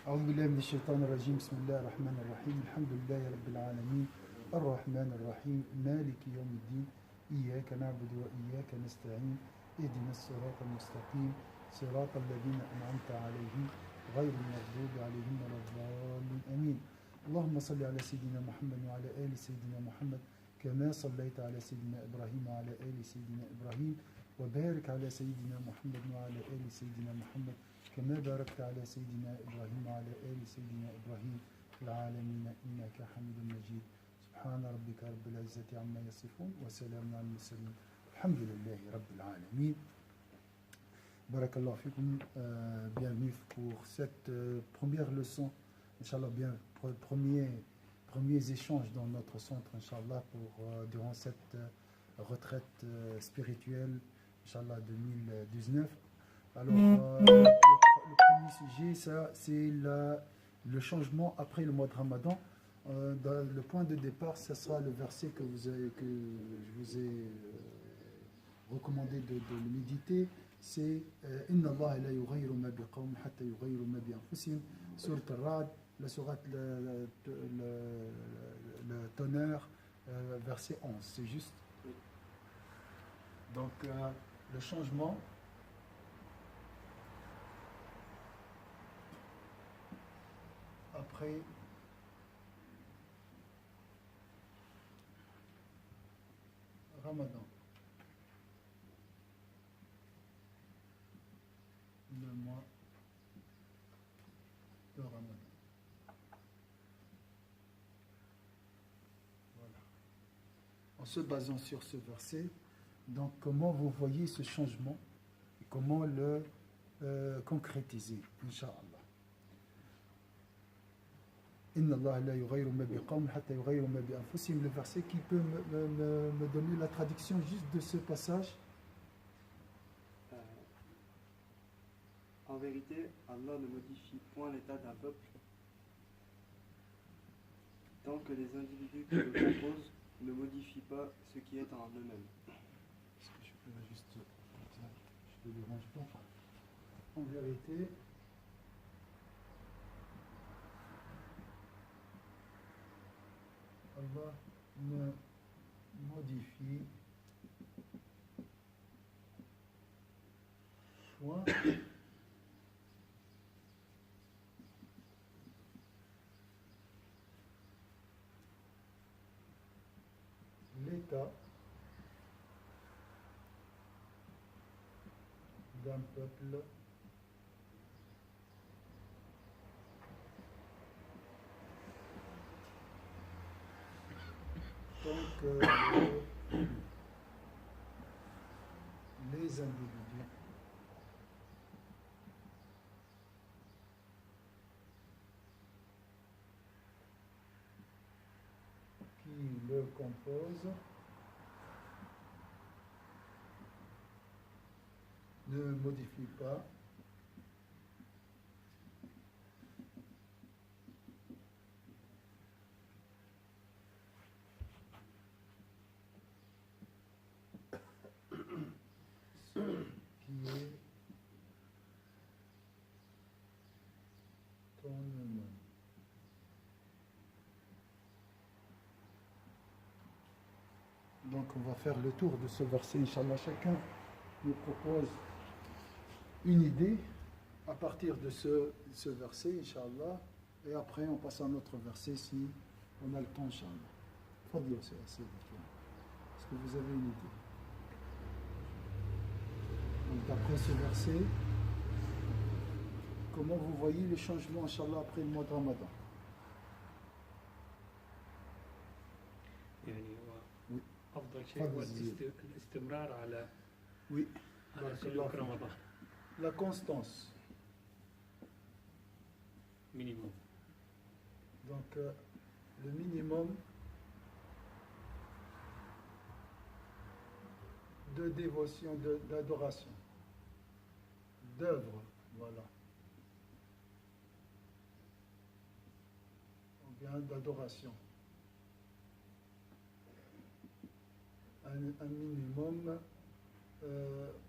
أعوذ بالله من الشيطان الرجيم بسم الله الرحمن الرحيم الحمد لله رب العالمين الرحمن الرحيم مالك يوم الدين إياك نعبد وإياك نستعين اهدنا الصراط المستقيم صراط الذين أنعمت عليهم غير المغضوب عليهم ولا الضالين آمين اللهم صل على سيدنا محمد وعلى آل سيدنا محمد كما صليت على سيدنا إبراهيم وعلى آل سيدنا إبراهيم وبارك على سيدنا محمد وعلى آل سيدنا محمد كما باركت على سيدنا إبراهيم وعلى آل سيدنا إبراهيم في العالمين إنك حميد مجيد سبحان ربك رب العزة عما يصفون وسلام على المرسلين الحمد لله رب العالمين Barakallahu fikum, bienvenue pour cette première leçon, Inch'Allah, bien, premiers échanges dans notre centre, Inch'Allah, durant cette retraite spirituelle, Inch'Allah 2019. Alors, le premier sujet, ça, c'est le changement après le mois de Ramadan. Le point de départ, ça sera le verset que je vous ai recommandé de le méditer. C'est Inna Allah la yughayyiru ma biqawm hatta yughayyiru ma bi anfusihim. Surat Al-Ra'd, la sourate le tonnerre, verset 11. C'est juste. Donc, le changement. Après Ramadan, le mois de Ramadan. Voilà. En se basant sur ce verset, donc comment vous voyez ce changement et comment le concrétiser, Inch'Allah. Inna Allah la yughayyiru ma biqawm hatta yughayyiru ma bi anfusihim, le verset qui peut me donner la traduction juste de ce passage. En vérité, Allah ne modifie point l'état d'un peuple tant que les individus qui le composent ne modifient pas ce qui est en eux-mêmes. Est-ce que je peux juste... Je ne dérange pas. En vérité, Allah ne modifie point l'état d'un peuple tant que les individus qui le composent ne modifient pas ce qui est en eux-mêmes. Donc on va faire le tour de ce verset, Inch'Allah. Chacun nous propose une idée à partir de ce verset, Inch'Allah, et après on passe à un autre verset si on a le temps, Inch'Allah. Fadli, c'est assez. Est-ce que vous avez une idée? Donc d'après ce verset, comment vous voyez les changements, Inch'Allah, après le mois de Ramadan? Oui. أفضل شيء هو الاستمرار على Oui. سلوك رمضان. La constance. Minimum. Donc le minimum de dévotion, d'adoration, d'œuvre, voilà. Ou bien d'adoration. Un minimum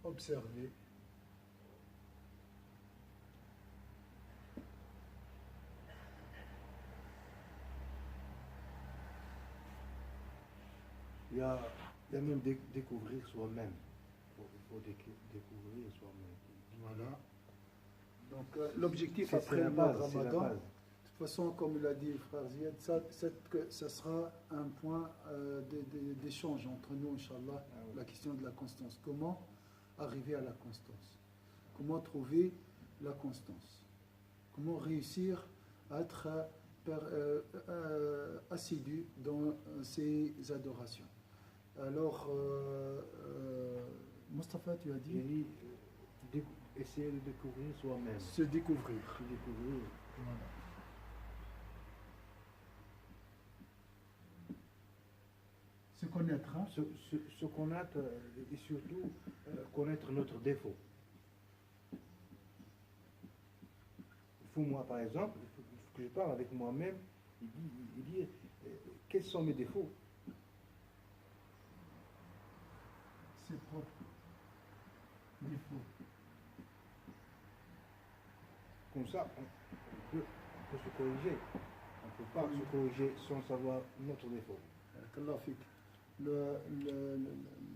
observé. Il y a même découvrir soi-même. Il faut découvrir soi-même. Voilà. Donc l'objectif C'est après la le mois de base, c'est la Ramadan, base. de toute façon, comme l'a dit le frère Ziad, ça sera un point d'échange entre nous, Inch'Allah, Ah oui. la question de la constance. Comment arriver à la constance? Comment trouver la constance? Comment réussir à être assidu dans ses adorations? Alors, Mustapha, tu as Il dit dit essayer de découvrir soi-même. se découvrir. Se découvrir. Voilà. Se connaître, hein? Se connaître et surtout connaître notre défaut. Il faut, moi par exemple, il faut que je parle avec moi-même et dire quels sont mes défauts. C'est propre. Défaut. Comme ça, on peut se corriger. On ne peut pas se corriger sans savoir notre défaut. Qu'Allah fik.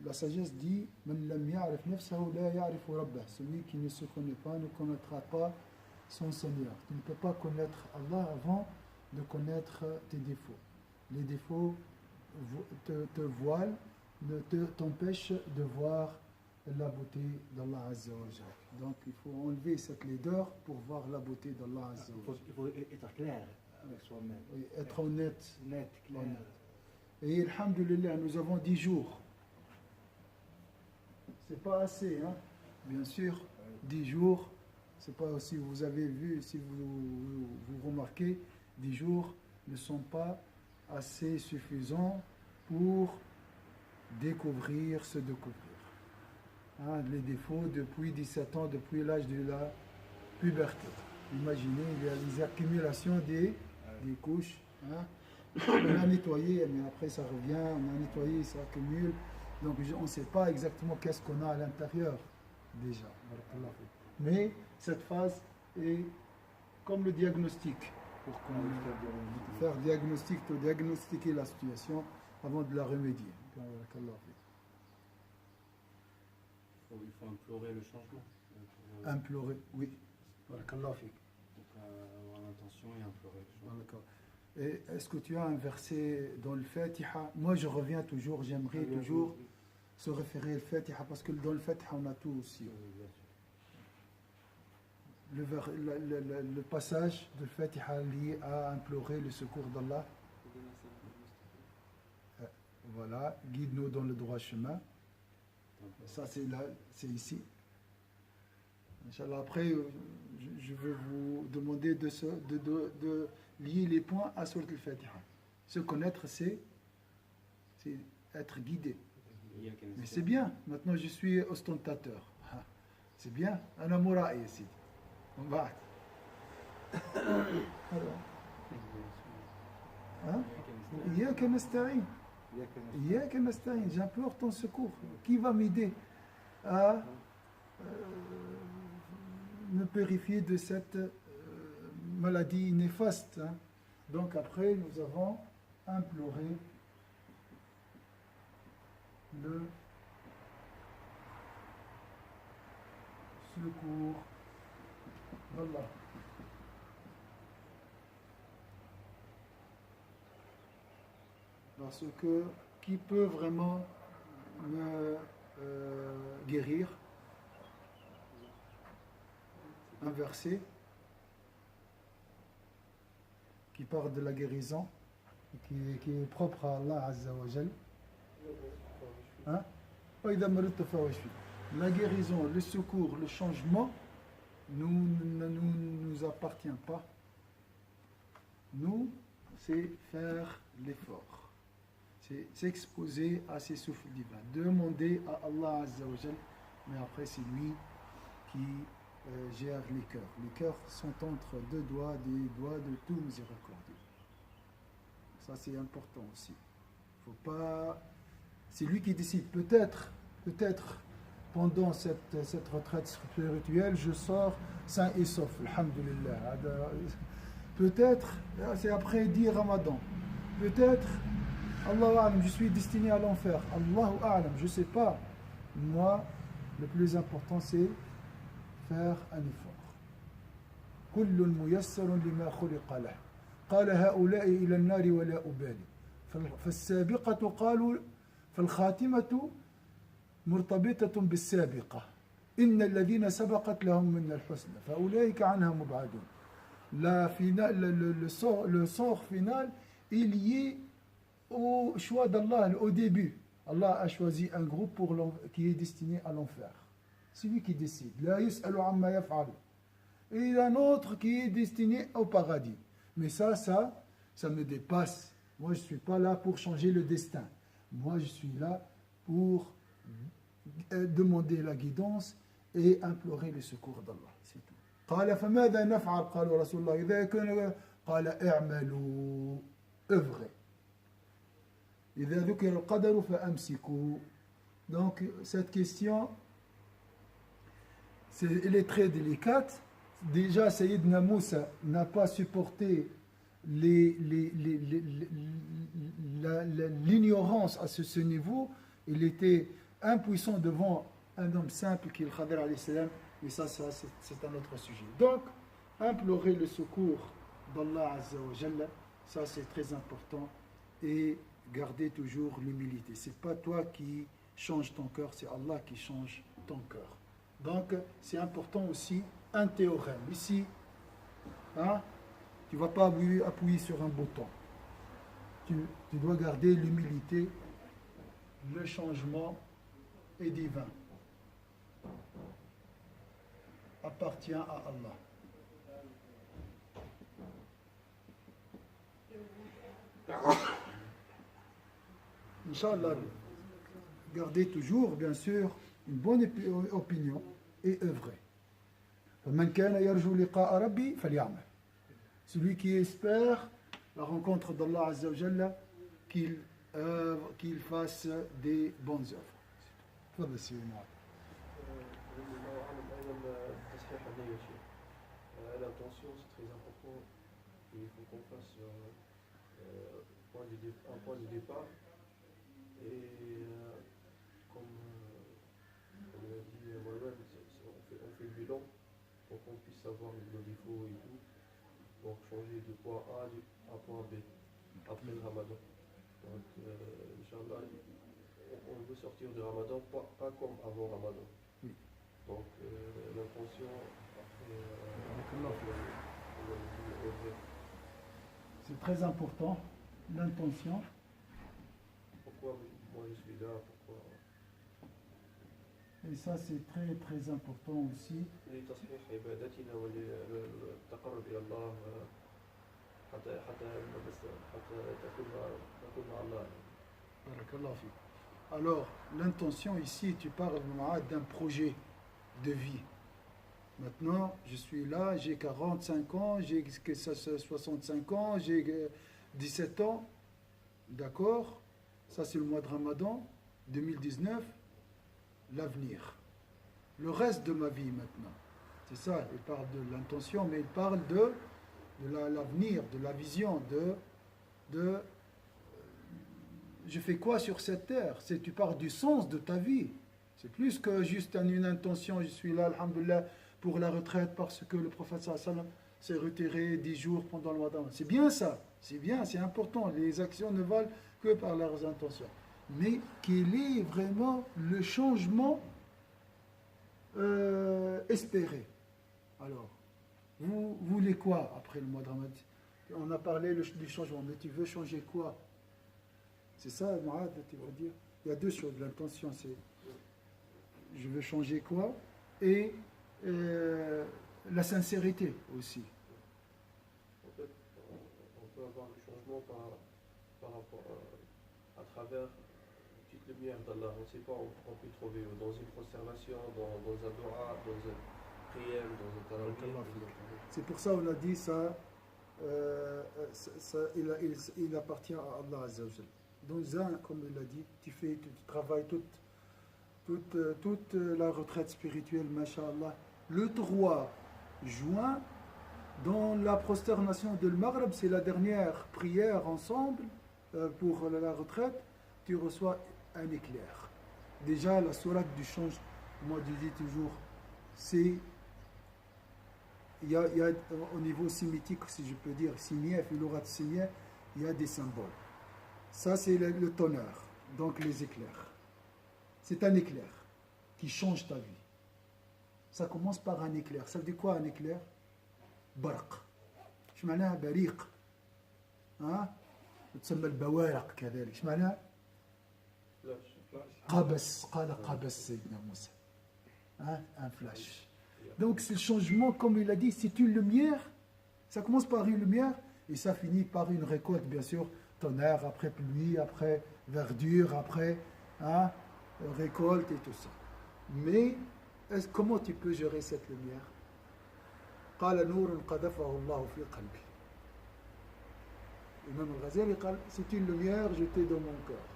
La sagesse dit Man lam ya'rif nafsahu la ya'rifu rabbah. Celui qui ne se connaît pas ne connaîtra pas son Seigneur. Tu ne peux pas connaître Allah avant de connaître tes défauts. Les défauts te voilent, t'empêchent de voir la beauté d'Allah Azza wa Jalla. Donc il faut enlever cette laideur pour voir la beauté d'Allah Azza wa Jalla. Il faut être clair avec soi-même. Oui, être honnête. Net, clair. Honnête. Et alhamdulillah, nous avons 10 jours. C'est pas assez, hein? Bien sûr, 10 jours. C'est pas aussi, vous avez vu, si vous remarquez, 10 jours ne sont pas assez suffisants pour découvrir, se découvrir. Hein, les défauts depuis 17 ans, depuis l'âge de la puberté. Imaginez, il y a les accumulations des couches. Hein. On a nettoyé, mais après ça revient, on a nettoyé, ça accumule. Donc on ne sait pas exactement qu'est-ce qu'on a à l'intérieur déjà. Mais cette phase est comme le diagnostic. Pour faire diagnostiquer la situation avant de la remédier. Il faut implorer le changement. Implorer, oui. Donc avoir l'intention et implorer le changement. D'accord. Et est-ce que tu as un verset dans le Fatiha? Moi je reviens toujours, j'aimerais toujours se référer au Fatiha parce que dans le Fatiha on a tout aussi. Le passage de Fatiha lié à implorer le secours d'Allah. Voilà, guide-nous dans le droit chemin. Ça c'est là, c'est ici. Inch'Allah, après, je vais vous demander de lier les points à Surat al-Fatiha. Se connaître, c'est être guidé. Mais c'est bien, maintenant je suis ostentateur. C'est bien, un amoura ici. On va. Iyaka nasta'in. Iyaka nasta'in. J'implore ton secours. Qui va m'aider à me purifier de cette maladie néfaste, hein. Donc après, nous avons imploré le secours d'Allah. Parce que qui peut vraiment me guérir? Un verset qui parle de la guérison, qui est propre à Allah Azza wa Jal. Hein? La guérison, le secours, le changement ne nous appartient pas. Nous, c'est faire l'effort. C'est s'exposer à ses souffles divins. Demander à Allah Azza wa Jal, mais après c'est lui qui gère les cœurs. Les cœurs sont entre deux doigts, des doigts de tout miséricordieux. Ça c'est important aussi. Faut pas. C'est lui qui décide. Peut-être pendant cette retraite spirituelle, je sors sain et sauf. Alhamdulillah. Peut-être c'est après 10 Ramadan. Peut-être Allahu a'lam, je suis destiné à l'enfer. Allahu a'lam, je ne sais pas. Moi, le plus important, c'est faire un effort. كل ميسر لما خلق له قال هؤلاء إلى النار ولا أبالي فالسابقة قالوا فالخاتمة مرتبطة بالسابقة إن الذين سبقت لهم من الحسنى فأولئك عنها مبعدون. Le sort final, il y est au choix d'Allah, au début. Allah a choisi un groupe qui est destiné à l'enfer. C'est lui qui décide. La yus'alu amma yaf'al. Et il y a un autre qui est destiné au paradis. Mais ça me dépasse. Moi, je ne suis pas là pour changer le destin. Moi, je suis là pour demander la guidance et implorer le secours d'Allah. C'est tout. قال فماذا نفعل قالوا رسول الله إذا كان قال اعملوا œuvrez إذا ذكر القدر فأمسكوا. Donc cette question elle est très délicate. Déjà Sayyidina Moussa n'a pas supporté l'ignorance à ce niveau. Il était impuissant devant un homme simple qui est le Khadir alayhi salam. Mais ça c'est un autre sujet. Donc, implorer le secours d'Allah Azza wa Jalla, ça c'est très important. Et garder toujours l'humilité. C'est pas toi qui change ton cœur, c'est Allah qui change ton cœur. Donc, c'est important aussi un théorème. Ici, hein, tu ne vas pas appuyer sur un bouton. Tu dois garder l'humilité. Le changement est divin. Appartient à Allah. Inch'Allah, gardez toujours, bien sûr, une bonne opinion et œuvrer. Celui qui espère la rencontre d'Allah Azza wa Jalla, qu'il fasse des bonnes œuvres. L'intention, c'est très important. Il faut qu'on fasse un point de départ. Et comme l'a dit Mohamed, on fait le bilan pour qu'on puisse savoir nos défauts et tout, pour changer de point A à point B après le Ramadan. Donc, Inch'Allah, on veut sortir du Ramadan pas comme avant Ramadan. Donc, l'intention, c'est très important, l'intention. Pourquoi moi je suis là, pourquoi... Et ça c'est très très important aussi. Alors, l'intention ici, tu parles d'un projet de vie. Maintenant, je suis là, j'ai 45 ans, j'ai 65 ans, j'ai 17 ans. D'accord? Ça, c'est le mois de Ramadan 2019. L'avenir. Le reste de ma vie maintenant. C'est ça, il parle de l'intention, mais il parle de l'avenir, de la vision, de je fais quoi sur cette terre? Tu parles du sens de ta vie. C'est plus que juste une intention, je suis là, alhamdoulilah, pour la retraite parce que le prophète sallallahu alayhi wa sallam s'est retiré 10 jours pendant le Ramadan. C'est bien ça, c'est bien, c'est important. Les actions ne valent que par leurs intentions. Mais quel est vraiment le changement espéré? Alors, vous voulez quoi après le mois de Ramadan? On a parlé du changement, mais tu veux changer quoi? C'est ça, Mourad, tu veux dire? Il y a deux choses. L'intention, c'est je veux changer quoi? Et la sincérité aussi. En fait, on peut avoir le changement par rapport à travers une petite lumière d'Allah. On ne sait pas, on peut trouver dans une conservation, dans un dua, dans une prière, dans un tarawih. C'est pour ça qu'on a dit ça, il appartient à Allah Azza wa Jalla. Dans un, comme il a dit, tu travailles toute la retraite spirituelle, masha'Allah. Le 3 juin, dans la prosternation de Maghreb, c'est la dernière prière ensemble. pour la retraite, tu reçois un éclair. Déjà, la sourate du change, moi je dis toujours, c'est, il y a au niveau sémitique, si je peux dire, simien, filourat simien, il y a des symboles. Ça, c'est le tonnerre, donc les éclairs. C'est un éclair qui change ta vie. Ça commence par un éclair. Ça veut dire quoi un éclair? برق. ايش معناها بريق؟ ها؟ تسمى البوارق كذلك. ايش معناها؟ قبس. قال قبس سيدنا موسى. Hein? Un flash. Donc c'est le changement, comme il a dit, c'est une lumière. Ça commence par une lumière et ça finit par une récolte, bien sûr. Tonnerre, après pluie, après verdure, après hein, récolte et tout ça. Mais comment tu peux gérer cette lumière? قال نور قذفه الله في قلبي. Imam al-Ghazali قال c'est une lumière jetée dans mon cœur.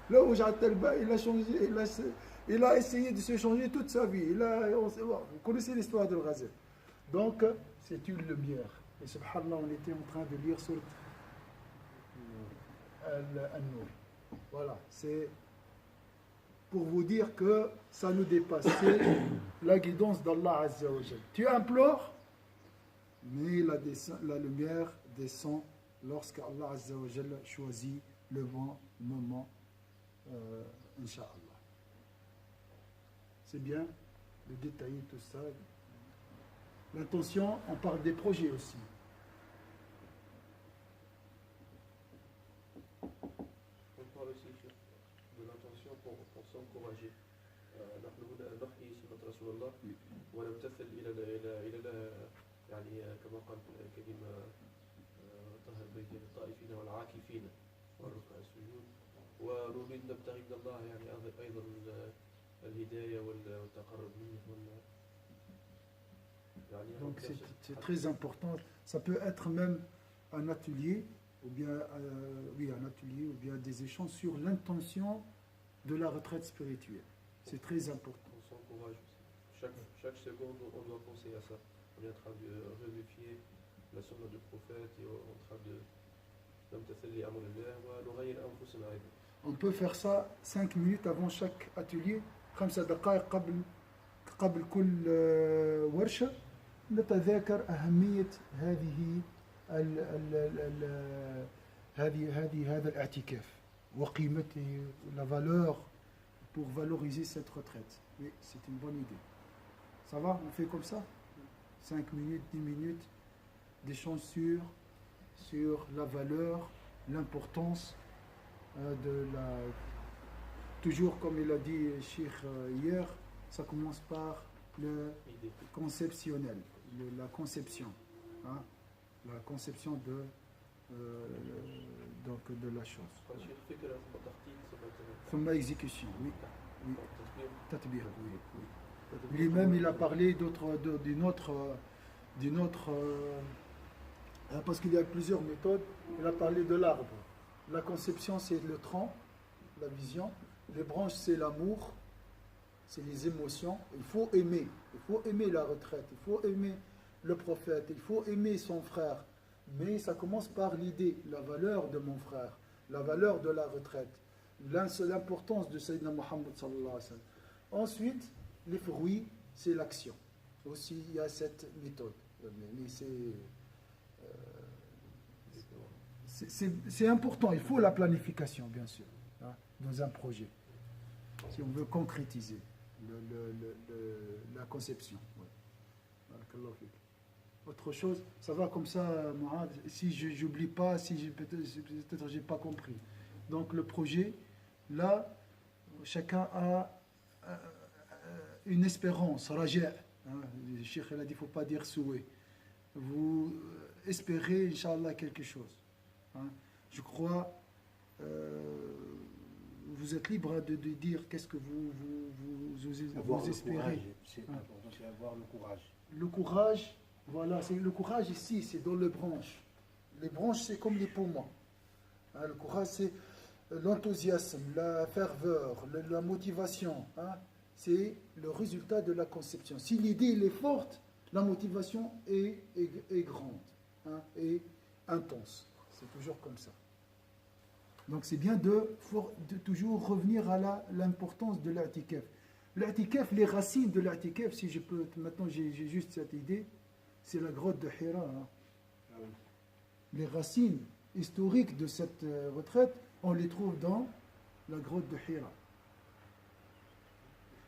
Là où Ja'at-Talba, il a changé, il a essayé de se changer toute sa vie. Vous connaissez l'histoire de Ghazali. Donc c'est une lumière. Et subhanallah, on était en train de lire sur Al-Nur. Voilà, c'est pour vous dire que ça nous dépasse. C'est la guidance d'Allah Azza wa Jal. Tu implores, mais la lumière descend lorsque Allah Azza wa Jal choisit le bon moment, Inch'Allah. C'est bien de détailler tout ça. L'intention, on parle des projets aussi. On parle aussi de l'intention pour s'encourager. نحن هنا نحيي سنة رسول الله ونمتثل إلى يعني كما قال كلمة طهر بيت للطائفين والعاكفين والركع السجود ونريد نبتغي من الله يعني أيضا الهداية والتقرب منه يعني Donc c'est très important. Ça peut être même un atelier ou bien un atelier ou bien des échanges sur l'intention de la retraite spirituelle. C'est très important. On s'encourage aussi. Chaque seconde, on doit penser à ça. On est en train de revérifier la sunna du prophète et on est en train de On peut faire ça 5 minutes avant chaque atelier. 5 دقائق قبل كل ورشة نتذاكر أهمية هذا الاعتكاف وقيمته la valeur pour valoriser cette retraite. Oui, c'est une bonne idée. Ça va, on fait comme ça 5 minutes, 10 minutes d'échange sur la valeur, l'importance de la... Toujours comme il a dit Cheikh hier, ça commence par le conceptionnel, la conception. Hein, la conception donc de la chose. Thumma exécution, oui. Oui. Tatbir, oui. Lui-même, il a parlé d'une autre parce qu'il y a plusieurs méthodes. Il a parlé de l'arbre. La conception, c'est le tronc, la vision. Les branches, c'est l'amour, c'est les émotions. Il faut aimer la retraite, il faut aimer le prophète, il faut aimer son frère. Mais ça commence par l'idée, la valeur de mon frère, la valeur de la retraite, l'importance de Sayyidina Muhammad sallallahu alayhi wa sallam. Ensuite, les fruits, c'est l'action. Aussi, il y a cette méthode. Mais c'est important, il faut la planification, bien sûr, hein, dans un projet. Si on veut concrétiser la conception. Ouais. Autre chose, ça va comme ça, Mourad, si je n'oublie pas, si peut-être j'ai pas compris. Donc le projet, là, chacun a une espérance, raja. Hein, le Cheikh a dit, il ne faut pas dire souhait. Vous espérez, Inch'Allah, quelque chose. Hein. Je crois, vous êtes libre de dire qu'est-ce que vous espérez. C'est important, c'est avoir le courage. Le courage, voilà, c'est le courage ici, c'est dans les branches. Les branches, c'est comme les poumons. Hein, le courage, c'est l'enthousiasme, la ferveur, la motivation. Hein, c'est le résultat de la conception. Si l'idée elle est forte, la motivation est grande, hein, et intense. C'est toujours comme ça. Donc c'est bien de toujours revenir à l'importance de l'i'tikaf. L'i'tikaf, les racines de l'i'tikaf, si je peux, maintenant j'ai juste cette idée, c'est la grotte de Hira. Hein. Ah oui. Les racines historiques de cette retraite, on les trouve dans la grotte de Hira.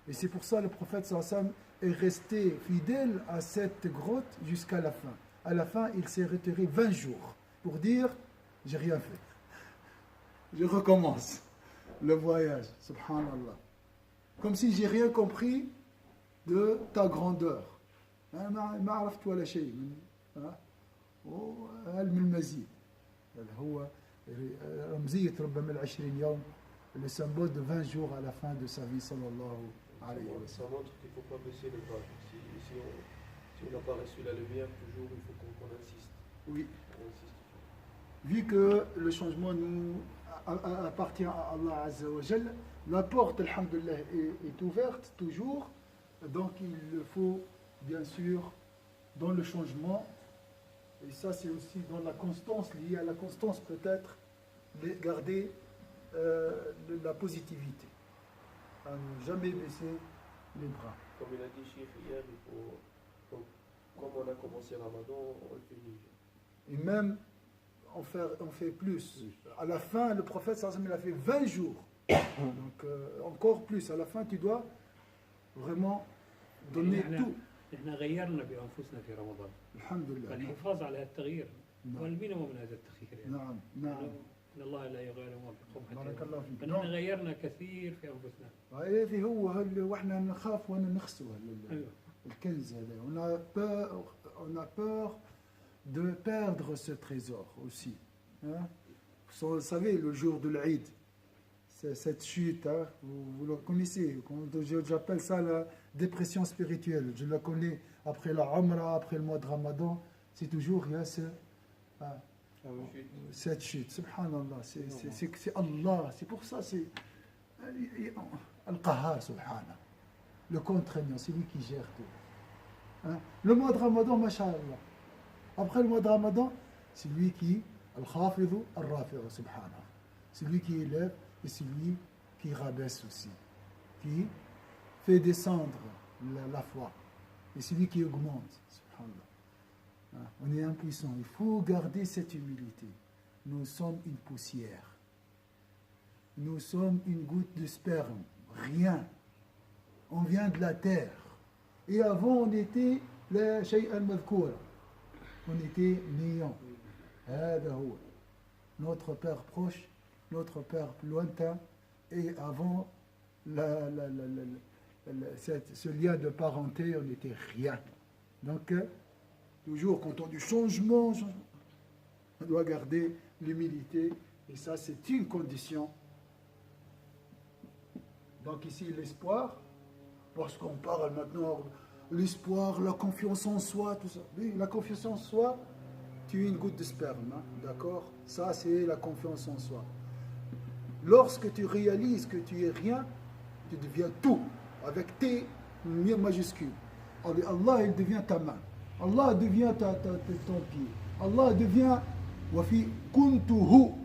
Et c'est pour ça que le prophète sallallahu alayhi wa sallam est resté fidèle à cette grotte jusqu'à la fin. À la fin, il s'est retiré 20 jours pour dire « j'ai rien fait ». Je recommence le voyage, subhanallah. Comme si j'ai rien compris de ta grandeur. ما عرفت ولا شيء من علم المزيد. هذا هو رمزية ربما 20 يوم, le symbole de 20 jours à la fin de sa vie sallallahu alayhi wa Ça sallam. montre qu'il ne faut pas baisser les bras. Si on n'a pas reçu la lumière, toujours il faut qu'on insiste. Oui. On insiste. Vu que le changement nous appartient à Allah Azza wa Jal, la porte, alhamdulillah, est ouverte toujours. Donc il faut, bien sûr, dans le changement, et ça c'est aussi dans la constance, liée à la constance peut-être, garder la positivité. À ne jamais baisser les bras. Comme il a dit Cheikh hier, il faut, donc, comme on a commencé Ramadan, on le finit. Et même, on fait plus. À la fin, le prophète sallallahu alayhi wa sallam, il a fait 20 jours. Donc, encore plus. À la fin, tu dois vraiment donner tout. احنا غيرنا بانفسنا في رمضان. الحمد لله. فالحفاظ على التغيير نعم. هو المينيموم من هذا التغيير. يعني. نعم نعم. ان الله لا يغير ما بقوم حتى بارك الله فيك. فنحن غيرنا كثير في انفسنا. هذه هو واحنا نخاف وانا نخسو ايوه. الكنز هذا. On a peur de perdre ce trésor aussi. Hein? Vous savez, le jour de l'Aïd, cette chute, hein, vous le connaissez, j'appelle ça la dépression spirituelle. Je la connais après la Umrah, après le mois de Ramadan, c'est toujours, il y a cette chute. Subhanallah, c'est Allah, c'est pour ça, c'est Al-Qahar, Subhanallah. Le contraignant, c'est lui qui gère tout. Hein? Le mois de Ramadan, masha'Allah. Après le mois de Ramadan, c'est lui qui, Al-Khafidhu, Al-Rafi'u, Subhanallah. C'est lui qui élève et c'est lui qui rabaisse aussi. Qui fait descendre la foi. Et c'est lui qui augmente, Subhanallah. Hein? On est impuissant. Il faut garder cette humilité. Nous sommes une poussière. Nous sommes une goutte de sperme. Rien. On vient de la terre. Et avant, on était la shay al-madhkoura. On était néant. Notre père proche, notre père lointain, et avant ce lien de parenté, on n'était rien. Donc, toujours quand on dit changement, on doit garder l'humilité, et ça, c'est une condition. Donc, ici, l'espoir, parce qu'on parle maintenant, l'espoir, la confiance en soi, tout ça. Oui, la confiance en soi, tu es une goutte de sperme, hein, d'accord? Ça, c'est la confiance en soi. Lorsque tu réalises que tu es rien, tu deviens tout, avec T majuscule. Allah, il devient ta main. Allah devient ton pied. Allah devient وفي كنته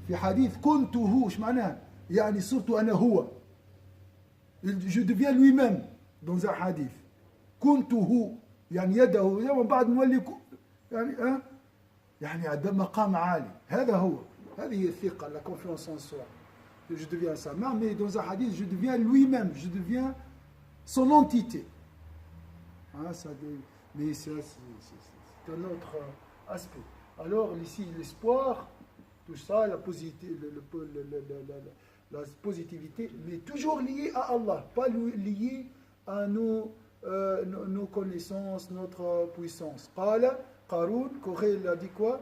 في حديث كنته ايش معناه؟ يعني صرت انا هو. Je deviens lui-même dans un hadith. كنته يعني يده يوم بعد مولي يعني يعني هذا مقام عالي. هذا هو. هذه الثقة, la confiance en soi. Je deviens sa main, mais dans un hadith, je deviens lui-même, je deviens son entité. Hein, ça, mais c'est un autre aspect. Alors ici, l'espoir, tout ça, la positivité, mais toujours lié à Allah, pas lié à nos connaissances, notre puissance. Qaroun, Corée a dit quoi?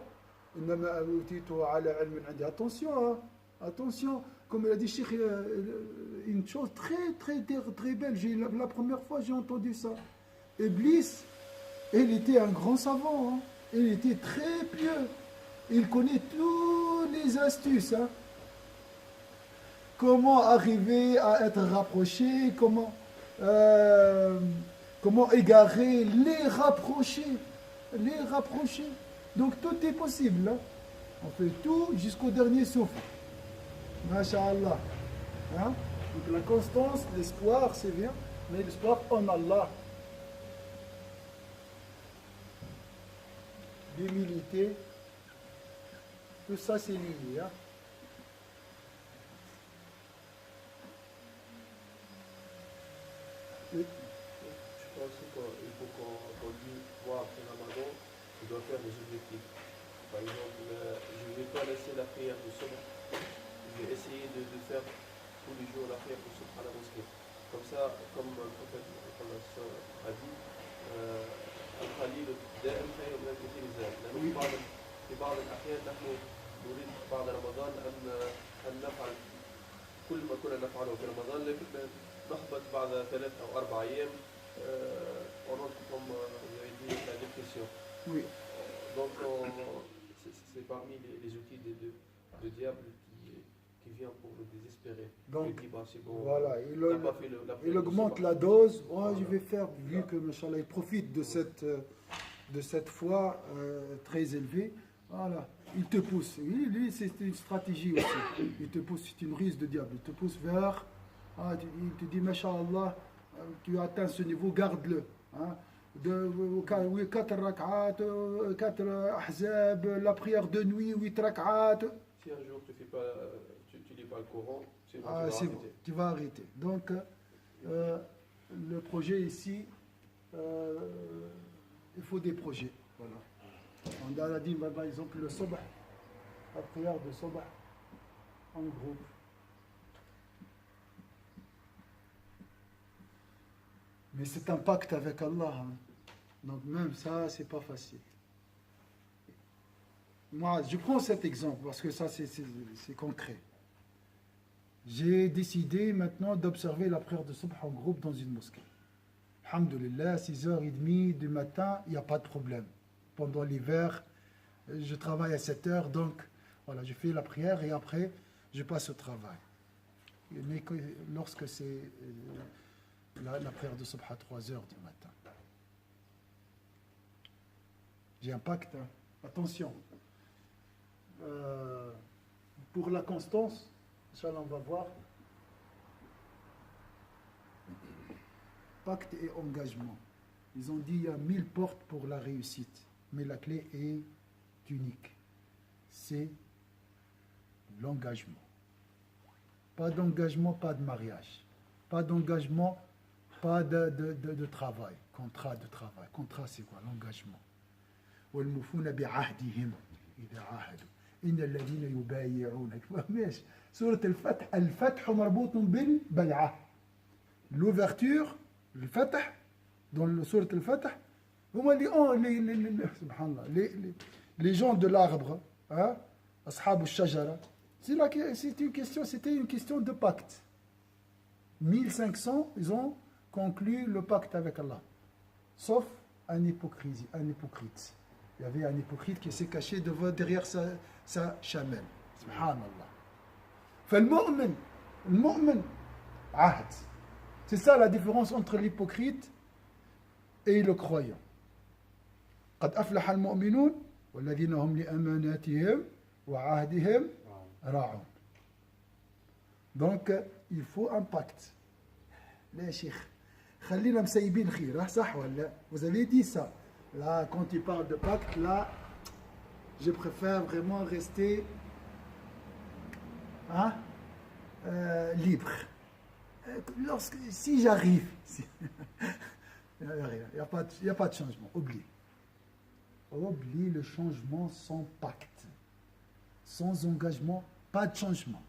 Attention, attention, comme il a dit Cheikh, une chose très belle. La première fois j'ai entendu ça. Iblis, il était un grand savant, hein. Il était très pieux. Il connaît toutes les astuces. Hein. Comment arriver à être rapproché, comment égarer, les rapprocher. Donc tout est possible. Hein. On fait tout jusqu'au dernier souffle. Masha'Allah. Hein? Donc la constance, l'espoir, c'est bien, mais l'espoir en Allah. L'humilité, tout ça c'est lié. Hein? Je pense qu'il faut qu'on dit, moi, après Ramadan, je dois faire des objectifs. Par exemple, je ne vais pas laisser la prière de Subh. Je vais essayer de faire tous les jours la prière de Subh à la mosquée. Comme ça, comme le prophète a dit, القليل دائم خير من الكثير زاد. لأنه في بعض الأحيان نحن نريد بعد رمضان أن نفعل كل ما كنا نفعله في رمضان، لكن نحبط بعد 3 أو 4 أيام. On rentre comme vous avez dit la dépression. Oui. Donc c'est parmi les outils de diable qui vient pour nous désespérer. Donc, il dit, bah, c'est bon, voilà, il augmente la dose. Oh, voilà. Je vais faire, vu que Inch'Allah, il profite de cette foi très élevée. Voilà, il te pousse. Lui, c'est une stratégie aussi. Il te pousse, c'est une ruse de diable. Il te pousse vers. Il te dit, Masha'Allah, tu as atteint ce niveau, garde-le. Hein. 4 rak'at, 4 ahzab, la prière de nuit, 8 rak'at. Si un jour tu lis pas le Coran, c'est bon, tu vas arrêter. Donc, le projet ici, il faut des projets. Voilà. On a dit, par exemple, le Subh, la prière de Subh en groupe. Mais c'est un pacte avec Allah. Hein. Donc même ça, c'est pas facile. Moi, je prends cet exemple parce que ça, c'est concret. J'ai décidé maintenant d'observer la prière de Subh en groupe dans une mosquée. Alhamdulillah, 6h30 du matin, il n'y a pas de problème. Pendant l'hiver, je travaille à 7h, donc voilà, je fais la prière et après, je passe au travail. Mais lorsque c'est la prière de Subh à 3h du matin. J'ai un pacte, hein. Attention. Pour la constance, Inch'Allah, on va voir. Pacte et engagement. Ils ont dit il y a 1000 portes pour la réussite, mais la clé est unique. C'est l'engagement. Pas d'engagement, pas de mariage. Pas d'engagement, pas de travail. Contrat de travail. Contrat, c'est quoi? L'engagement. والموفون بعهدهم إذا عاهدوا إن الذين يبايعونك. ماشي. سورة الفتح مربوط بالبيعة. L'ouverture, le fatah, dans le sourate al-Fatah, les gens de l'arbre, hein, ashab al-shajara, c'était une question de pacte. 1500, ils ont conclu le pacte avec Allah. Sauf un hypocrite. Il y avait un hypocrite qui s'est caché derrière sa chamelle. Subhanallah. فالمؤمن عهد. C'est ça la différence entre l'hypocrite et le croyant. قد أفلح المؤمنون والذين هم لأماناتهم وعهدهم راعون. Donc il faut un pacte. لا شيخ خلينا مسيبين خير صح ولا؟ Vous avez dit ça. Là quand il parle de pacte, là je préfère vraiment rester libre. Si j'arrive, il n'y a pas de changement. Oublie le changement sans pacte. Sans engagement, pas de changement.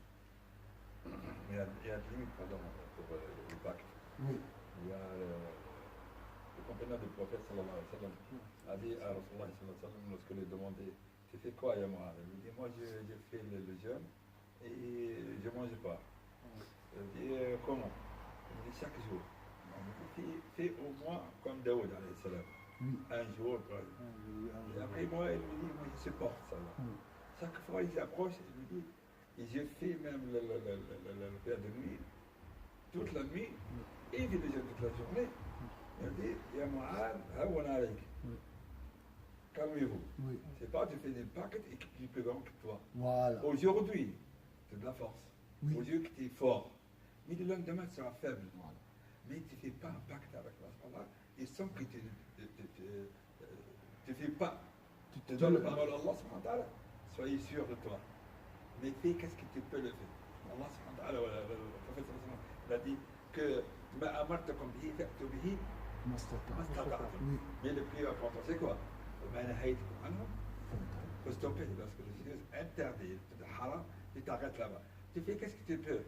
Il y a une limite, pardon, pour le pacte. Oui. Il y a le compagnon du prophète sallallahu alayhi wa sallam a dit à Rasulullah sallallahu alayhi wa sallam, lorsque lui demandait tu fais quoi, Yamouad? Il lui dit moi je fais le jeûne et je ne mange pas. Il dit comment? Il me dit chaque jour. Fais au moins comme Daoud alayhi salam. Un jour. Et après moi, il me dit moi je supporte ça. Chaque fois il s'approche, il me dit et je fais même le prière de nuit, toute la nuit, et je déjà toute la journée. Il dit, Yamouad, haoun alayk. Calmez-vous. Oui. C'est pas tu fais des pactes et qui est plus grand que toi. Voilà. Aujourd'hui, c'est de la force. Oui. aux yeux que tu es fort. Mais le lendemain, tu seras faible. Voilà. Mais tu ne fais pas un pacte avec Allah. Et sans que tu ne fais pas, tu te donnes la parole à Allah, soyez sûr de toi. Mais fais qu'est-ce que tu peux le faire. Allah, le prophète, il a dit que ma amartakum bihi fa'tu bihi mastata'tum. Oui. Mais le plus important, c'est quoi? Ma nahaytukum anhu. Il faut stopper lorsque les choses interdites, de haram, tu t'arrêtes là-bas. Tu fais qu'est-ce que tu peux?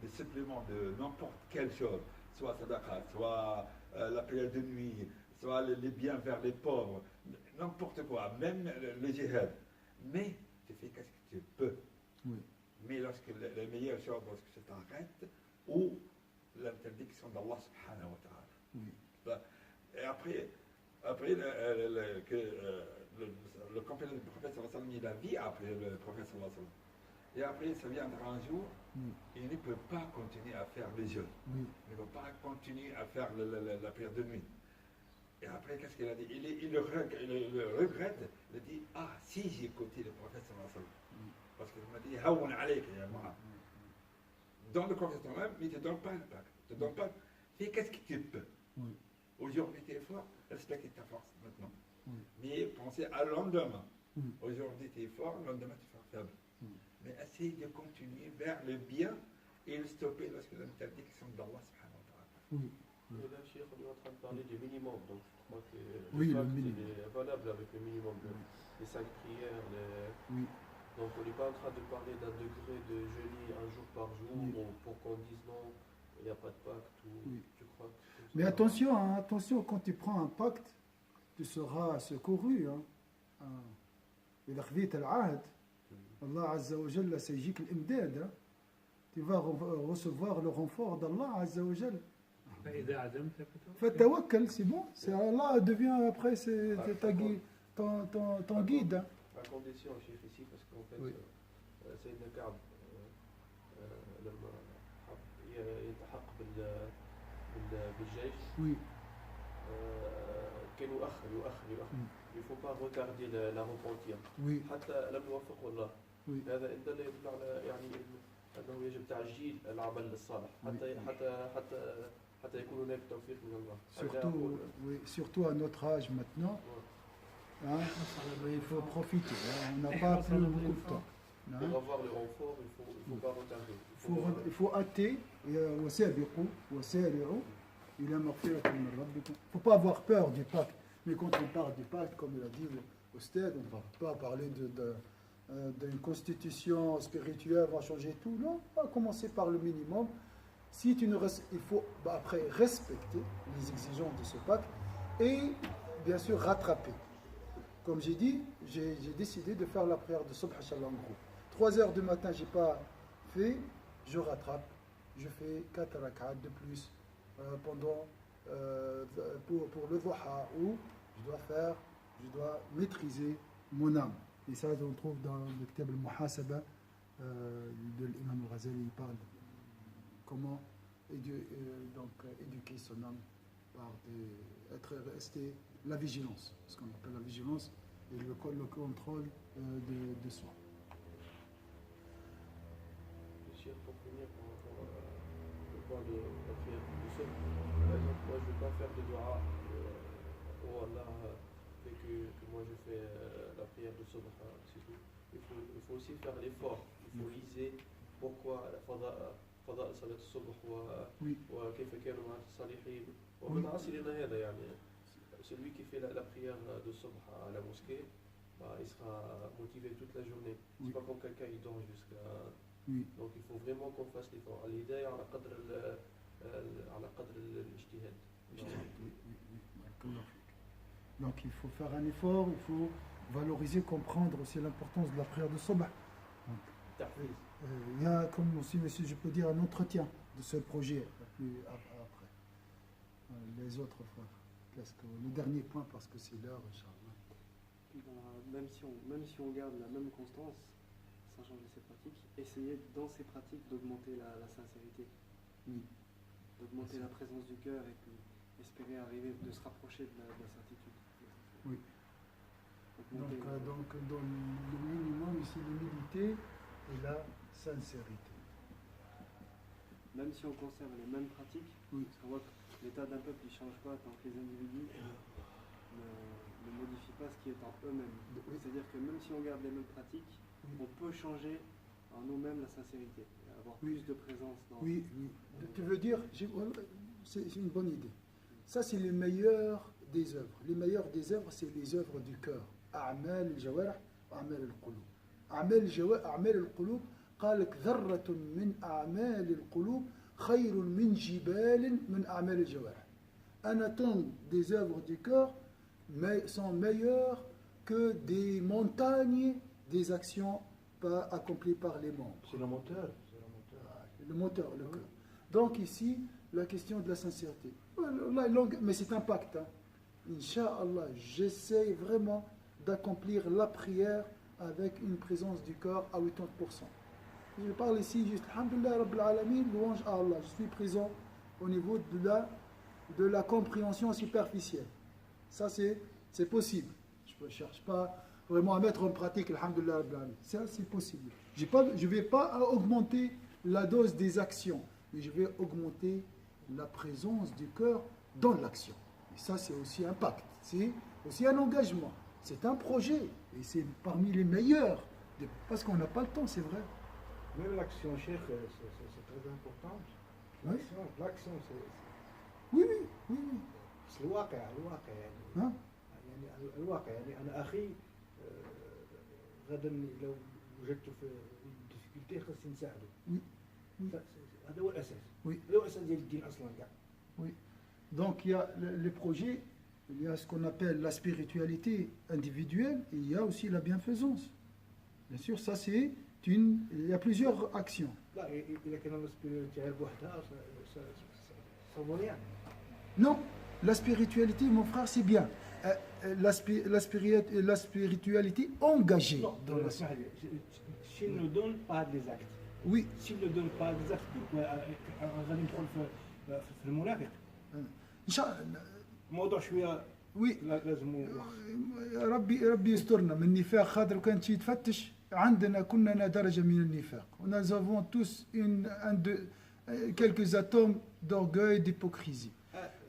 Des suppléments de n'importe quelle chose, soit sadaqa, soit la prière de nuit, soit les biens vers les pauvres, n'importe quoi, même le djihad. Mais tu fais qu'est-ce que tu peux. Oui. Mais lorsque la meilleure chose, lorsque tu t'arrêtes, ou l'interdiction d'Allah subhanahu wa ta'ala. Oui. Et après le compagnon du prophète sallallahu alayhi wa sallam, il a vu après le prophète sallallahu alayhi wa sallam. Et après, ça viendra un jour, il ne peut pas continuer à faire les jeûnes. Oui. Il ne peut pas continuer à faire la prière de nuit. Et après, qu'est-ce qu'il a dit? Il le regrette. Il dit, ah, si j'ai écouté le prophète sallallahu alayhi wa sallam. Parce qu'il m'a dit, haoun alayka ya Muhammad. Dans le contexte même, mais il ne te donne pas le pacte. Il ne te donne pas. Fais qu'est-ce que tu peux. Oui. Aujourd'hui, tu es fort, respecte ta force maintenant. Oui. Mais pensez à le lendemain. Oui. Aujourd'hui, tu es fort, le lendemain, tu seras faible. Oui. Mais essaye de continuer vers le bien et le stopper lorsque l'interdiction d'Allah subhanahu wa ta'ala. Oui. Et là, Cheikh, on est en train de parler du minimum, donc je crois que Oui, le pacte, minimum. il est valable avec le minimum, les 5 prières, Oui. donc on n'est pas en train de parler d'un degré de jeûner un jour par jour, Oui. pour qu'on dise non, il n'y a pas de pacte, ou Oui. tu crois que c'est comme ça. Mais attention, hein, attention, quand tu prends un pacte, tu seras secouru. إذا خذيت العهد الله عز وجل سيجيك الإمداد. Tu vas recevoir le renfort d'Allah Azza wa Jal. فإذا عزمت Fatawakkal, c'est bon. C'est Allah devient après ton guide. À condition, Cheikh, ici, parce qu'en fait, Oui. سيدنا كعب لما حب يلتحق بالجيش Oui. كان يؤخر. Il ne faut pas retarder la repentir. Oui. حتى لم يوفقه الله. Oui. هذا إن دل يدل على يعني أنه يجب تعجيل العمل الصالح حتى يكون هناك توفيق من الله. Surtout à notre âge maintenant. Hein, il faut profiter. Hein, on n'a pas plus beaucoup de temps. Hein. Pour avoir le renfort, il ne faut pas retarder. Il faut hâter. Il ne faut pas avoir peur du pacte. Mais quand on parle du pacte, comme il a dit au stade, on ne va pas parler d'une constitution spirituelle, on va changer tout. Non, on va commencer par le minimum. Si tu ne il faut après respecter les exigences de ce pacte et bien sûr rattraper. Comme j'ai dit, j'ai décidé de faire la prière de Subh Inshallah en gros. 3 heures du matin, je n'ai pas fait, je rattrape. Je fais 4 rak'at de plus pendant pour le Dhuha où je dois maîtriser mon âme. Et ça, on trouve dans le Kitab al-Muhasaba de l'imam al-Ghazali, il parle comment éduquer son âme par rester la vigilance, ce qu'on appelle la vigilance et le contrôle de soi. Pour finir, le point de la prière du sol, par exemple, moi je ne vais pas faire de dua oh Allah fait que moi je fais la prière de Subh, c'est tout. Il faut aussi faire l'effort, il faut liser pourquoi فضاء صلاة الصبح وكيف كانوا مع الصالحين ومن عصرنا هذا يعني celui qui fait la prière de Subh à la mosquée, il sera motivé toute la journée. C'est pas comme quelqu'un qui dort jusqu'à. Donc il faut vraiment qu'on fasse l'effort. الهداية على قدر الاجتهاد. Donc il faut faire un effort, il faut valoriser, comprendre aussi l'importance de la prière de Subh. Il y a, comme aussi, je peux dire, un entretien de ce projet après. Les autres frères. Le dernier point, parce que c'est l'heure, même si on garde la même constance, sans changer ses pratiques, essayez dans ces pratiques d'augmenter la sincérité. Oui. D'augmenter la présence du cœur et puis espérer arriver, de se rapprocher de la certitude. Oui. Donc dans le minimum ici, l'humilité et la sincérité. même si on conserve les mêmes pratiques, Oui. parce qu'on voit que l'état d'un peuple ne change pas tant que les individus ne modifient pas ce qui est en eux-mêmes. Oui. C'est-à-dire que même si on garde les mêmes pratiques, Oui. on peut changer en nous-mêmes la sincérité, et avoir Oui. plus de présence dans... Oui, oui. Tu veux dire, c'est une bonne idée. Ça, c'est les meilleurs des œuvres. Les meilleures des œuvres, c'est les œuvres du cœur. أعمال الجوارح وأعمال القلوب. أعمال القلوب قال لك ذرة من أعمال القلوب خير من جبال من أعمال الجوارح. Un atome des œuvres du cœur sont meilleures que des montagnes des actions pas accomplies par les membres. C'est le moteur. Le moteur, le cœur. Donc ici, la question de la sincérité. Mais c'est un pacte. Hein. Inch'Allah, j'essaie vraiment d'accomplir la prière avec une présence du cœur à 80%. Je parle ici juste, alhamdoulilah rabbil alamin, louange à Allah. Je suis présent au niveau de la compréhension superficielle. Ça, c'est possible. Je ne cherche pas vraiment à mettre en pratique, alhamdoulilah rabbil alamin. Ça, c'est possible. Je ne vais pas augmenter la dose des actions, mais je vais augmenter la présence du cœur dans l'action. Et ça, c'est aussi un pacte, c'est aussi un engagement, c'est un projet, et c'est parmi les meilleurs, parce qu'on n'a pas le temps, c'est vrai. Même l'action, Cheikh, c'est très important. Oui. L'action, c'est Oui, oui, oui, oui. c'est الواقع يعني. Hein? يعني الواقع يعني أنا أخي غدا لو وجدته في difficulté خاصني نساعده. Oui. Oui. هذا هو الأساس. Oui. هذا هو الأساس ديال الدين أصلا كاع. Oui. Donc il y a les projets, il y a ce qu'on appelle la spiritualité individuelle, et il y a aussi la bienfaisance. Bien sûr, ça c'est il y a plusieurs actions. لا إذا كان السبيريتي غير بوحدها صافون يعني. Non, la spiritualité, mon frère, c'est bien. La spiritualité engagée Non, dans la اسمح لي. S'il ne donne pas des actes. Oui, S'il ne donne pas des actes, غادي ندخل في المنافق. Inch'Allah. الموضوع شويه Oui. لازم ربي يسترنا من النفاق خاطر كان تجي تفتش عندنا كلنا درجة من النفاق. Nous avons tous quelques atomes d'orgueil, d'hypocrisie.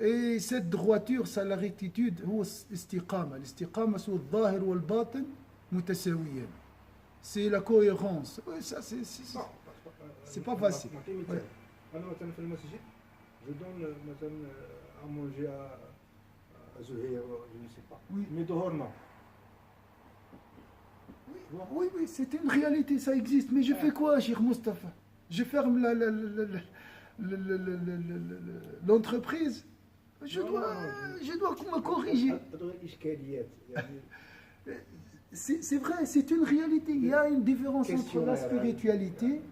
Et cette droiture, c'est la rectitude, هو الاستقامة. الاستقامة سوى الظاهر والباطن متساويين. C'est la cohérence. Ouais, ça, c'est pas facile. نعطي مثال. انا مثلا في المسجد je donne مثلا à manger à Zuhair, je ne sais pas. Oui. Mais dehors non. Oui, oui, c'est une réalité, ça existe. Mais je fais quoi, Cheikh Moustapha? Je ferme l'entreprise. Je dois me corriger. هذا الاشكاليات يعني. C'est vrai, c'est une réalité. Il y a une différence entre la spiritualité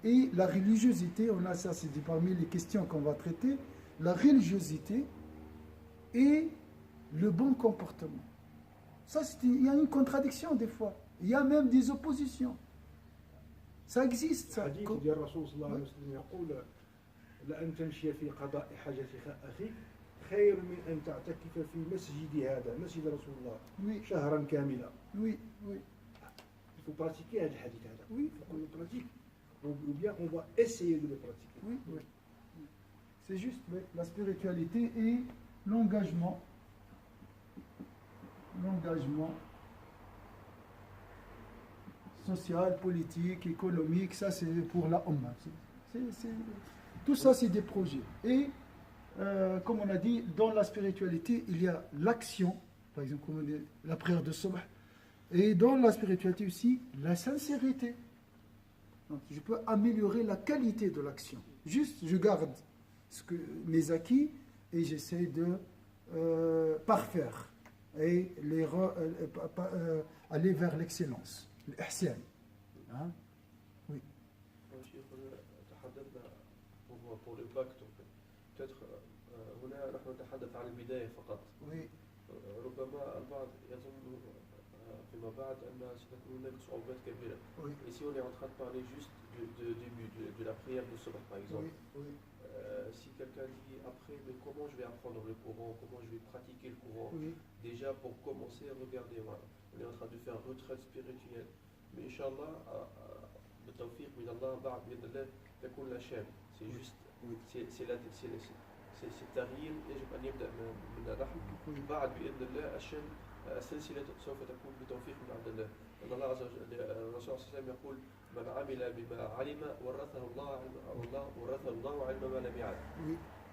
et la religiosité. On a ça, c'est parmi les questions qu'on va traiter. La religiosité et le bon comportement. Ça, il y a une contradiction des fois. Il y a même des oppositions. Ça existe, ça. الحديث ديال الرسول صلى الله عليه وسلم يقول لأن تمشي في قضاء حاجة أخيك خير من أن تعتكف في مسجد هذا مسجد رسول الله Oui, شهرا كاملا. oui, oui. Il faut pratiquer هذا الحديث هذا. Oui. Il faut qu'on le pratique. Ou bien on va essayer de le pratiquer. Oui, oui. C'est juste oui, la spiritualité et l'engagement. L'engagement social, politique, économique, ça c'est pour la Ummah. Tout ça c'est des projets. Et comme on a dit, dans la spiritualité, il y a l'action, par exemple comme on dit, la prière de Subh, et dans la spiritualité aussi, la sincérité. Donc, je peux améliorer la qualité de l'action. Juste, je garde mes acquis et j'essaie de parfaire et aller vers l'excellence, l'ihsan. Hein? Oui. تحدثنا pour le pacte peut-être هنا نحن نتحدث عن البداية فقط. Oui. ربما البعض يظن فيما بعد أن ستكون هناك صعوبات كبيرة. Oui. Ici on est en train de parler juste du début, de la prière de Subh par exemple. Oui. Oui. Si quelqu'un dit après, mais comment je vais apprendre le Coran, comment je vais pratiquer le Coran, Oui. déjà pour commencer, regardez, voilà, on est en train de faire retraite spirituelle. Mais Inch'Allah, بالتوفيق من الله بعد بإذن الله تكون لا شام سي جوست سي التغيير يجب ان يبدا من الرحم بعد باذن الله الشام السلسله سوف تكون بتوفيق من عند الله ان الله عز وجل الرسول صلى الله عليه وسلم يقول من عمل بما علم ورثه الله علم ما لم يعلم.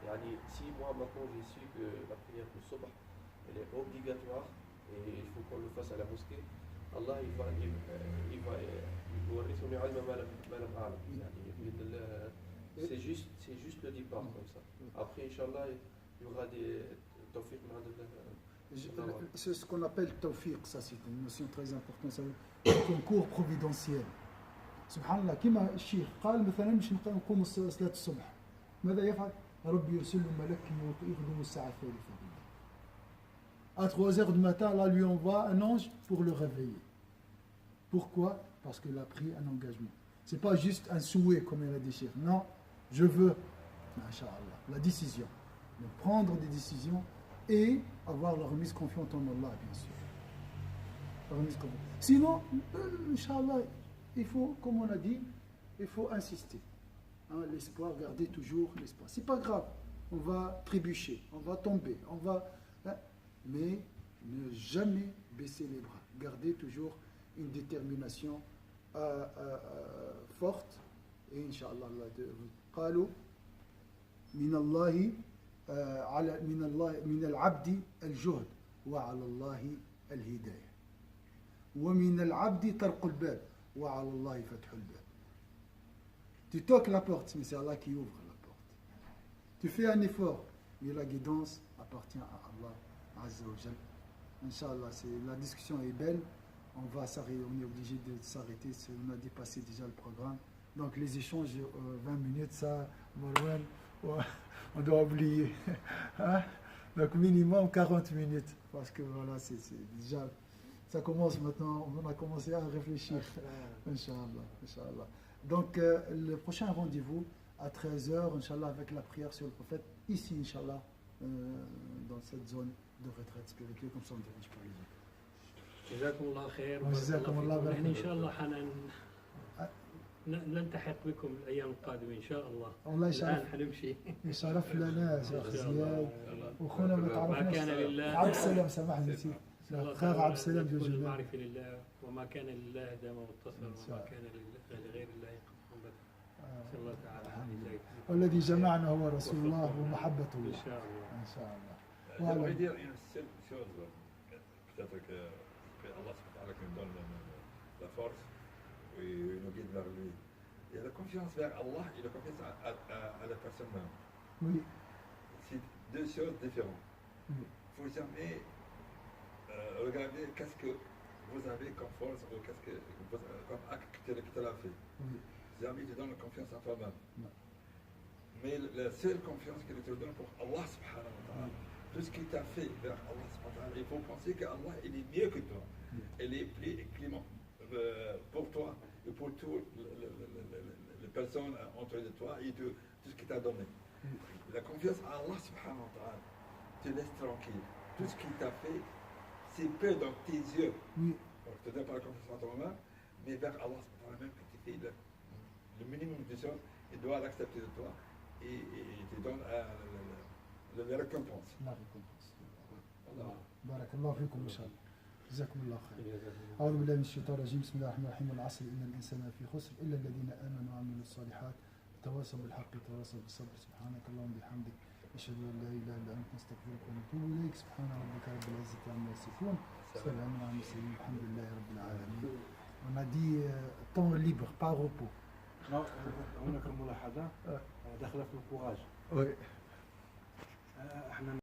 يعني si moi maintenant j'ai su que la prière du subh elle est obligatoire et il faut qu'on le fasse à la mosquée, Allah il va يورثني علم ما لم أعلم. يعني بإذن الله c'est juste le départ comme ça. Après Inch'Allah il y aura des tawfiq من عند الله. C'est ce qu'on appelle tawfiq, ça c'est une notion très importante, ça veut dire concours providentiel. Subhanallah, كما الشيخ قال مثلا مش نقوم صلاة الصبح ماذا يفعل؟ ربي يرسل له ملك يخدم الساعة الثالثة. À 3h du matin, là lui envoie un ange pour le réveiller. Pourquoi? Parce qu'il a pris un engagement. C'est pas juste un souhait comme il a dit Cheikh. Non, je veux, Inch'Allah, la décision. De prendre des décisions et avoir la remise confiante en Allah, bien sûr. La remise confiante. Sinon, Inch'Allah, il faut, comme on a dit, il faut insister. Hein, l'espoir, garder toujours l'espoir. C'est pas grave, on va trébucher, on va tomber, on va... Hein, mais ne jamais baisser les bras. Garder toujours une détermination forte. Et Inch'Allah, قالوا من الله من العبد الجهد وعلى الله الهداية ومن العبد طرق الباب وعلى الله فتح الباب. Tu toques la porte, mais c'est Allah qui ouvre la porte. Tu fais un effort, mais la guidance appartient à Allah Azza wa Jal. Inch'Allah, la discussion est belle. On est obligé de s'arrêter. On a dépassé déjà le programme. Donc les échanges 20 minutes, ça, Marwan, on doit oublier. Hein? Donc minimum 40 minutes. Parce que voilà, c'est déjà, ça commence maintenant, on a commencé à réfléchir. Inch'Allah, Inch'Allah. Donc le prochain rendez-vous à 13h, Inch'Allah, avec la prière sur le prophète, ici, Inch'Allah, dans cette zone de retraite spirituelle, comme ça on ne dérange pas les autres. جزاكم الله خير وجزاكم الله وبارك خير. إن شاء الله نلتحق بكم الأيام القادمة إن شاء الله. والله الآن حنمشي. يشرف لنا يا شيخ زياد واخونا ما تعرفناش. ما كان لله عبد السلام سامحني نسيت. خير عبد السلام تكون جوجل. المعرفة لله وما كان لله دام متصل وما كان لغير الله يقف أبدا. نسأل الله تعالى أن يجزاك. والذي جمعنا هو رسول الله ومحبته إن الله. شاء الله. إن شاء الله. J'aimerais dire une seule chose, peut-être que Allah nous donne la force et nous guide vers lui. Il y a la confiance vers Allah et la confiance à la personne même. Oui. C'est deux choses différentes. Oui. Il ne faut jamais regarder qu'est-ce que vous avez comme force ou qu'est-ce que comme acte que tu l'as fait. Oui. Jamais tu donnes confiance à toi-même. Non. Mais la seule confiance que tu donnes pour Allah subhanahu wa ta'ala, tout ce qu'il t'a fait vers Allah subhanahu wa ta'ala, il faut penser qu'Allah il est mieux que toi. Il est plus clément pour toi et pour toutes les personnes entre toi et tout ce qu'il t'a donné. La confiance à Allah subhanahu wa ta'ala te laisse tranquille. Tout ce qu'il t'a fait, c'est peu dans tes yeux. Oui. Donc, tu ne donnes pas la confiance à toi-même, mais vers Allah subhanahu wa ta'ala même que tu fais le minimum de choses, il doit l'accepter de toi et te donne la récompense. La récompense. Allah. بارك الله فيكم إن شاء الله. جزاكم الله خير. أعوذ بالله من الشيطان الرجيم. بسم الله الرحمن الرحيم. والعصر إن الإنسان في خسر إلا الذين آمنوا وعملوا الصالحات تواصوا بالحق وتواصوا بالصبر. سبحانك اللهم وبحمدك أشهد أن لا إله إلا أنت نستغفرك ونتوب إليك. سبحان ربك رب العزة عما يصفون. سلام على المرسلين. الحمد لله رب العالمين. On a dit temps libre, pas repos. هناك ملاحظة داخلة في الكوراج. Oui. احنا